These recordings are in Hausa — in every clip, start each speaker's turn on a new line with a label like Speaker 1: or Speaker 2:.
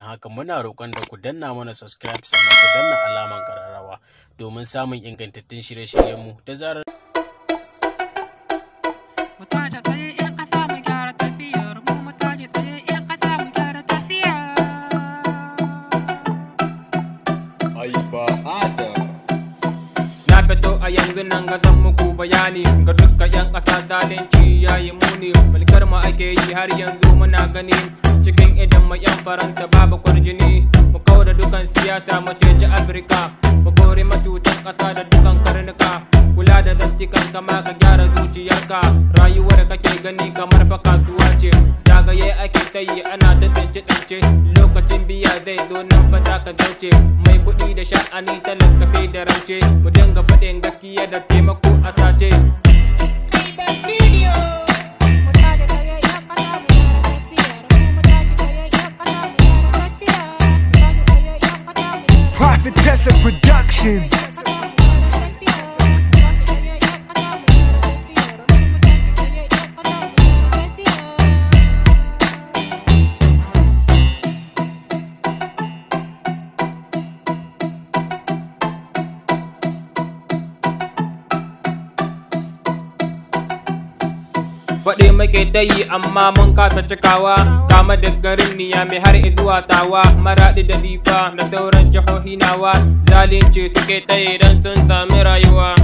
Speaker 1: haka muna roƙon da ku danna mana subscribe sannan ku danna alaman ƙararrawa domin samun ingantattun shirye-shiryenmu da zarar
Speaker 2: Na fito a yanzu nan ga zan muku bayani ga dukkan 'yan ƙasa zalunci yayi muni, mulkar mu ake yi har yanzu muna gani cikin idan mu 'yan Faransa babu kwarjini. Mu kauda dukan siyasa mu ceci Afirka, mu kore matutan ƙasa da dukan karnuka. Kula da zantikan kama ka gyara zuciyarka, rayuwar kake gani kamar fa kasuwa ce. Zagaye ake ta yi ana ta tsince-tsince, lokacin biya zai zo nan fata ka zauce. Mai kuɗi da sha'ani talaka sai da rance, mu dinga faɗin gaskiya da taimako a sace.
Speaker 3: Prophetessa Productions.
Speaker 2: Faɗi muke ta yi amma mun kasa cikawa, kama da garin Niyame har zuwa Tawa, Maraɗi da Difa da sauran jihohi nawa. Zalunci suke ta yi don sun sami rayuwa.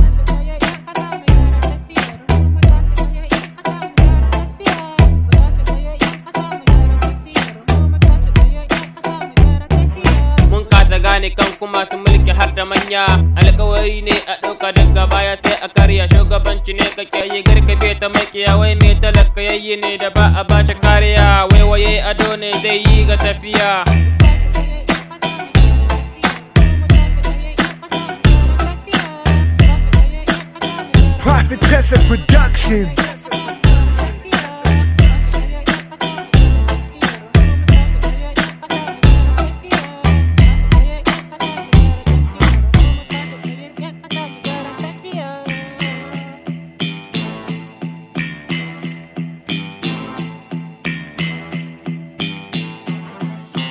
Speaker 2: Mun kasa gane kan kuma su mulki har da manya, alkawari ne a ɗauka daga baya sai a karya. Shugabanci ne kake yi garkabe ta makiya, wai mai talaka yayi ne da ba a bace kariya. Waiwaye ado ne zai yi ga tafiya.
Speaker 3: Prophetessa Productions.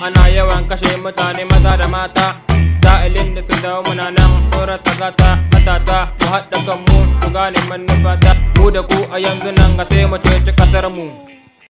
Speaker 3: Ana yawan kashe mutane maza da mata, sa'ilin da su dawo muna nan tsoron sagata. Matasa mu haɗa kanmu mu gane manufata, mu da ku a yanzu nan ga sai mu ceci ƙasar mu.